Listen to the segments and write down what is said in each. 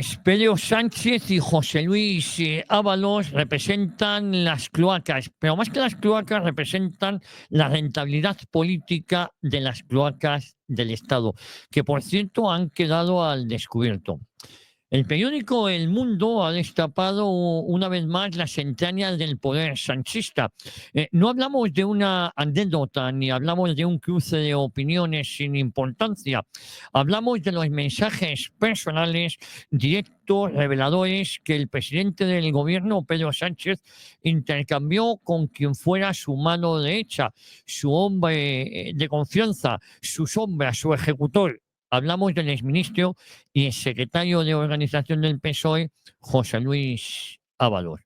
Pues Pedro Sánchez y José Luis Ábalos representan las cloacas, pero más que las cloacas representan la rentabilidad política de las cloacas del Estado, que por cierto han quedado al descubierto. El periódico El Mundo ha destapado una vez más las entrañas del poder sanchista. No hablamos de una anécdota ni hablamos de un cruce de opiniones sin importancia. Hablamos de los mensajes personales, directos, reveladores que el presidente del gobierno, Pedro Sánchez, intercambió con quien fuera su mano derecha, su hombre de confianza, su sombra, su ejecutor. Hablamos del exministro y el secretario de organización del PSOE, José Luis Ábalos.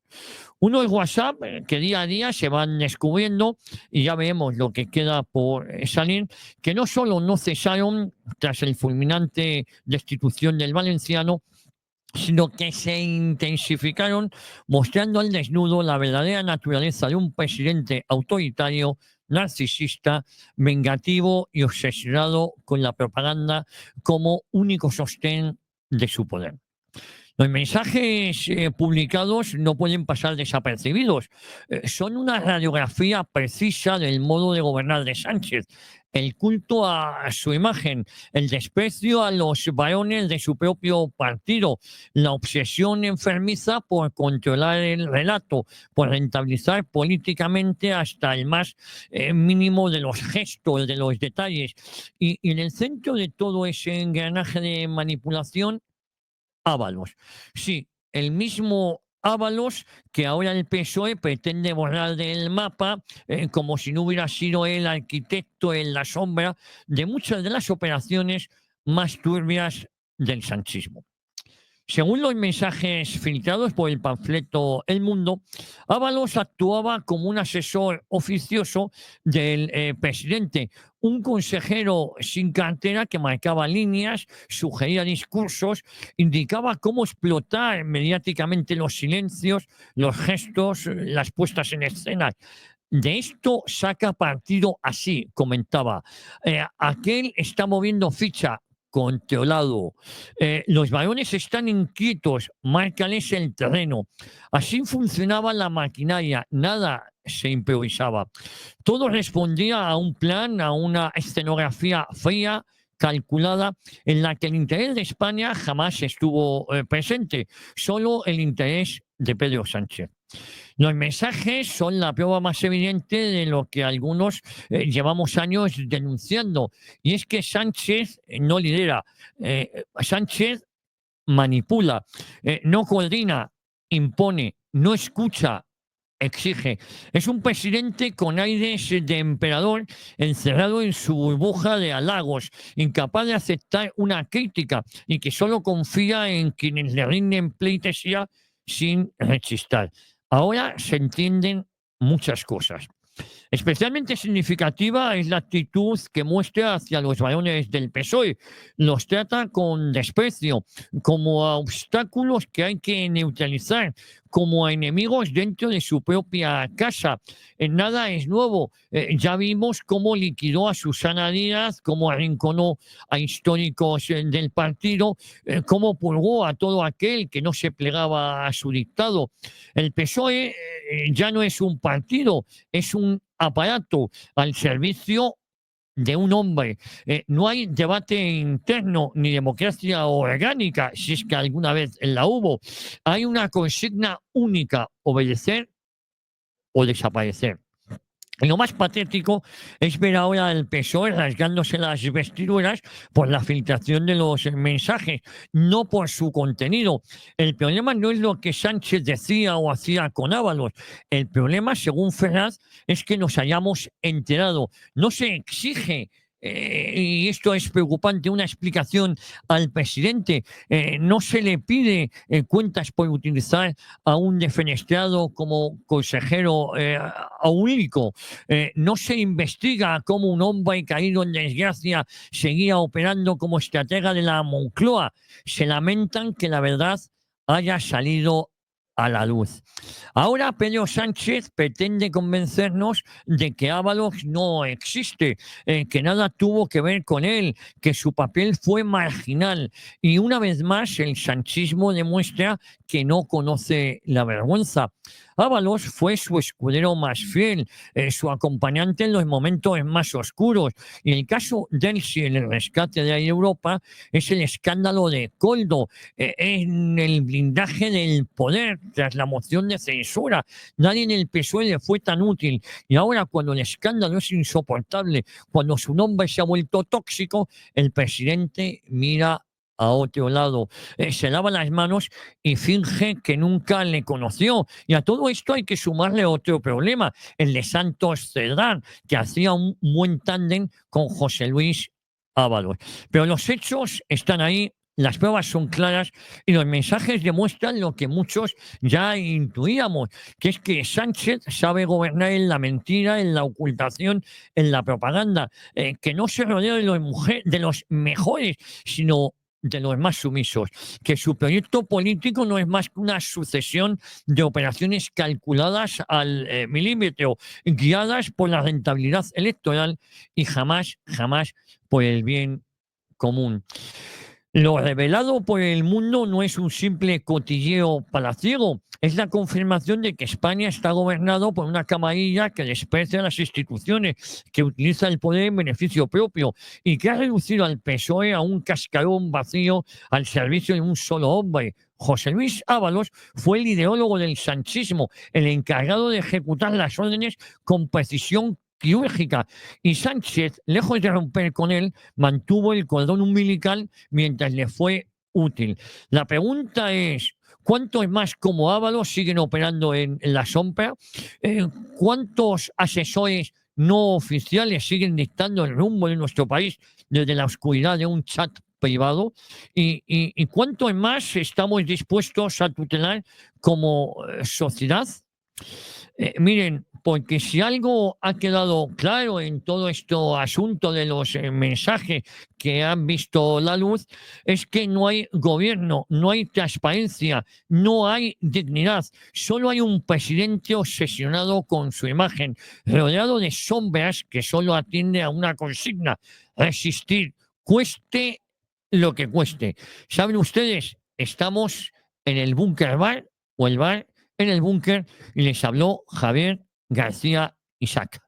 Unos WhatsApp que día a día se van descubriendo y ya vemos lo que queda por salir, que no solo no cesaron tras el fulminante destitución del valenciano, sino que se intensificaron, mostrando al desnudo la verdadera naturaleza de un presidente autoritario, narcisista, vengativo y obsesionado con la propaganda como único sostén de su poder. Los mensajes publicados no pueden pasar desapercibidos. Son una radiografía precisa del modo de gobernar de Sánchez, el culto a su imagen, el desprecio a los varones de su propio partido, la obsesión enfermiza por controlar el relato, por rentabilizar políticamente hasta el más mínimo de los gestos, de los detalles. Y en el centro de todo ese engranaje de manipulación, Ábalos. Sí, el mismo Ábalos que ahora el PSOE pretende borrar del mapa como si no hubiera sido el arquitecto en la sombra de muchas de las operaciones más turbias del sanchismo. Según los mensajes filtrados por el panfleto El Mundo, Ábalos actuaba como un asesor oficioso del presidente, un consejero sin cartera que marcaba líneas, sugería discursos, indicaba cómo explotar mediáticamente los silencios, los gestos, las puestas en escena. De esto saca partido así, comentaba. Aquel está moviendo ficha, controlado. Los varones están inquietos, márcales el terreno. Así funcionaba la maquinaria, nada se improvisaba. Todo respondía a un plan, a una escenografía fría, calculada, en la que el interés de España jamás estuvo presente, solo el interés de Pedro Sánchez. Los mensajes son la prueba más evidente de lo que algunos llevamos años denunciando, y es que Sánchez no lidera, Sánchez manipula, no coordina, impone, no escucha, exige. Es un presidente con aires de emperador encerrado en su burbuja de halagos, incapaz de aceptar una crítica y que solo confía en quienes le rinden pleitesía sin rechistar. Ahora se entienden muchas cosas. Especialmente significativa es la actitud que muestra hacia los varones del PSOE. Los trata con desprecio, como a obstáculos que hay que neutralizar, como a enemigos dentro de su propia casa. Nada es nuevo. Ya vimos cómo liquidó a Susana Díaz, cómo arrinconó a históricos del partido, cómo purgó a todo aquel que no se plegaba a su dictado. El PSOE ya no es un partido, es un aparato al servicio de un hombre. No hay debate interno ni democracia orgánica, si es que alguna vez la hubo. Hay una consigna única: obedecer o desaparecer. Y lo más patético es ver ahora al PSOE rasgándose las vestiduras por la filtración de los mensajes, no por su contenido. El problema no es lo que Sánchez decía o hacía con Ábalos. El problema, según Ferraz, es que nos hayamos enterado. No se exige, y esto es preocupante, una explicación al presidente. No se le pide cuentas por utilizar a un defenestrado como consejero aúlico. No se investiga cómo un hombre caído en desgracia seguía operando como estratega de la Moncloa. Se lamentan que la verdad haya salido a la luz. Ahora Pedro Sánchez pretende convencernos de que Ábalos no existe, que nada tuvo que ver con él, que su papel fue marginal. Y una vez más el sanchismo demuestra que no conoce la vergüenza. Ábalos fue su escudero más fiel, su acompañante en los momentos más oscuros. Y el caso de Elsi en el rescate de Air Europa es el escándalo de Coldo, en el blindaje del poder tras la moción de censura. Nadie en el PSOE le fue tan útil. Y ahora, cuando el escándalo es insoportable, cuando su nombre se ha vuelto tóxico, el presidente mira a otro lado, se lava las manos y finge que nunca le conoció. Y a todo esto hay que sumarle otro problema, el de Santos Cerdán, que hacía un buen tándem con José Luis Ábalos. Pero los hechos están ahí, las pruebas son claras y los mensajes demuestran lo que muchos ya intuíamos, que es que Sánchez sabe gobernar en la mentira, en la ocultación, en la propaganda, que no se rodea de de los mejores, sino de los más sumisos, que su proyecto político no es más que una sucesión de operaciones calculadas al milímetro, guiadas por la rentabilidad electoral y jamás, jamás por el bien común. Lo revelado por el mundo no es un simple cotilleo palaciego, es la confirmación de que España está gobernado por una camarilla que desprecia las instituciones, que utiliza el poder en beneficio propio y que ha reducido al PSOE a un cascarón vacío al servicio de un solo hombre. José Luis Ábalos fue el ideólogo del sanchismo, el encargado de ejecutar las órdenes con precisión quirúrgica. Y Sánchez, lejos de romper con él, mantuvo el cordón umbilical mientras le fue útil. La pregunta es, ¿cuántos más como Ábalos siguen operando en la sombra? ¿Cuántos asesores no oficiales siguen dictando el rumbo de nuestro país desde la oscuridad de un chat privado? ¿Y cuántos más estamos dispuestos a tutelar como sociedad? Miren, porque si algo ha quedado claro en todo este asunto de los mensajes que han visto la luz, es que no hay gobierno, no hay transparencia, no hay dignidad. Solo hay un presidente obsesionado con su imagen, rodeado de sombras que solo atiende a una consigna: resistir, cueste lo que cueste. ¿Saben ustedes? Estamos en el búnker bar o el bar en el búnker y les habló Javier García Isaac.